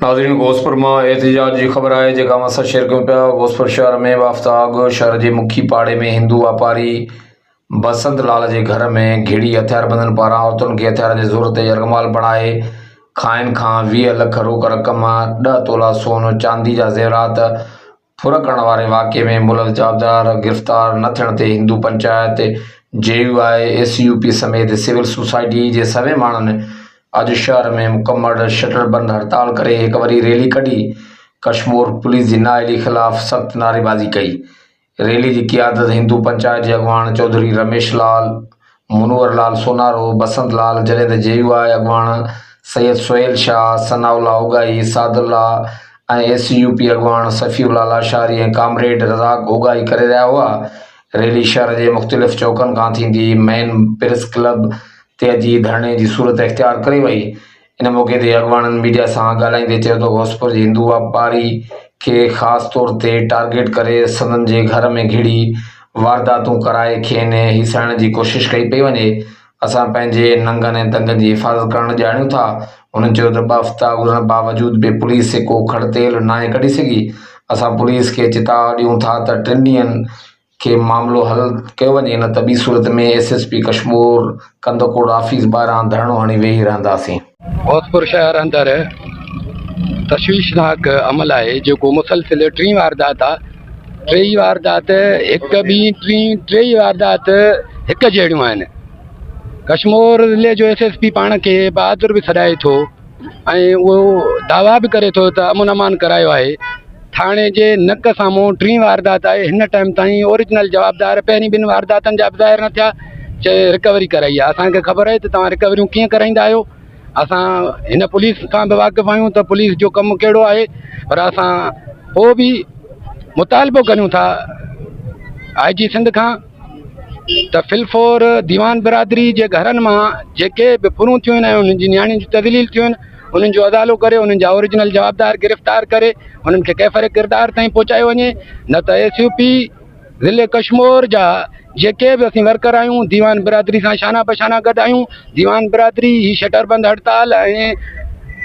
नाज़रीन गोसपुर में एहतजाज की खबर है जेका असां शेयर कयूं पिया। गोसपुर शहर में बाफ्ताग शहर के मुखी पाड़े में हिंदू वापारी बसंत लाल के घर में घिड़ी हथियारबंदन पारां औरतुनि खे हथियार की ज़रूरत यरगमाल बणाए खाइन खां 20 लाख रोक रक़म 10 तोला सोन चांदी जा ज़ेवरात फुर करण वारे वाक़े में मुलज़िम जवाबदार गिरफ़्तार न थियण ते हिंदू पंचायत JUI SUP समेत सिविल सोसाइटी के सभई माण्हुनि अॼु शहर में मुकम्मल शटर बंद हड़ताल करे हिक वरी रैली कढी कश्मीर पुलिस की नाअहली खिलाफ़ सख्त नारेबाज़ी कई। रैली की क़ियादत हिंदू पंचायत के अगवान चौधरी रमेश लाल, मुनवर लाल सोनारो, बसंत लाल जॾहिं त JUI अगवान सैयद सोहेल शाह, सनाउल्ला ओगाई, सादुल्ला ऐं SUP अगवान सफ़ीउल्ला लाशारी ऐं कामरेड रज़ाक ओगाई करे रहिया हुआ। रैली शहर के मुख़्तलिफ़ चौकनि खां थींदी मेन प्रेस क्लब ते अॼु धरणे की सूरत इख्तियार करी वई। इन मौके ते अगवाननि मीडिया सां ॻाल्हाईंदे चयो त गोसपुर जे हिंदू वापारी के ख़ासि तौर ते टारगेट करे संदन जे घर में घिड़ी वारदातूं कराए खेनि हिसाइण की कोशिश कई पई वञे। असां पंहिंजे नंगनि ऐं दंगनि की हिफ़ाज़त करणु ॼाणियूं था। उन्हनि चयो त 2 हफ़्ता गुज़रण बावजूद भी पुलिस को खड़तेल नाहे कढी सघी। असां पुलिस के चेतावनी ॾियूं था त 3 ॾींहंनि के मामलो हल कयो वञे, न त ॿी सूरत में SSP कश्मीर कंदकोट ऑफिस ॿाहिरां धरणो हणी वेही रहंदासीं। गोसपुर शहर अंदर तशवीशनाक अमल है जो मुसलसिल 3 वारदात आहे। 3 वारदात एक ॿी टी वारदात एक जहिड़ियूं आहिनि। कश्मीर ज़िले जो SSP पाण खे बहादुर भी सॾाए थो ऐं उहो दावा भी करे थो त अमन अमान करायो आहे। थाणे जे नक साम्हूं 3 वारदात आहे। हिन टाइम ताईं ओरिजिनल जवाबदार पहिरीं 2 वारदातनि जा ज़ाहिर न थिया, चए रिकवरी कराई आहे। असांखे ख़बर आहे त तव्हां रिकवरियूं कीअं कराईंदा आहियो। असां हिन पुलिस खां बि वाक़िफ़ आहियूं त पुलिस जो कमु कहिड़ो आहे, पर असां पोइ बि मुतालबो करियूं था IG सिंध खां त फिलफोर दीवान बिरादरी जे घरनि मां जेके बि फुरूं थियूं आहिनि ऐं उन्हनि जी नियाणियुनि जी तदलील थियूं आहिनि, उन्हनि जो अदालो करे उन्हनि जा ओरिजिनल जवाबदार गिरफ़्तार करे उन्हनि खे कैफ़र किरदार ताईं पहुचायो वञे। न त SUP ज़िले कश्मीर जा जेके भी असीं वर्कर आहियूं दीवान बिरादरी सां शाना बशाना गॾु आहियूं। दीवान बिरादरी ही शटरबंद हड़ताल ऐं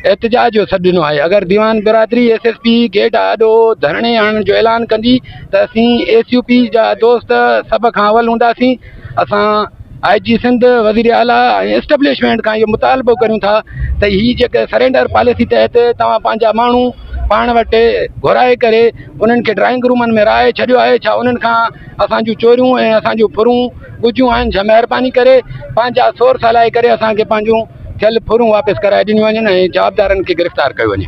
एहतजाज जो सॾु ॾिनो आहे। अगरि दीवान बिरादरी SSP गेट आॾो धरणे हणण जो ऐलान कंदी त असीं SUP जा दोस्त सभ खां अवल हूंदासीं। असां IG सिंध वज़ीर आला ऐं एस्टेब्लिशमेंट खां इहो मुतालबो करियूं था त ही जेके सरेंडर पॉलिसी तहत तव्हां पंहिंजा माण्हू पाण वटि घुराए करे उन्हनि खे ड्राइंग रूमनि में राहे छॾियो आहे। छा उन्हनि खां असांजूं चोरियूं ऐं असांजूं फुरूं ॻुझियूं आहिनि? छा महिरबानी करे पंहिंजा सोर्स हलाए करे असांखे पंहिंजूं थियल फुरूं वापसि कराए ॾिनियूं वञनि ऐं जवाबदारनि खे गिरफ़्तार कयो वञे।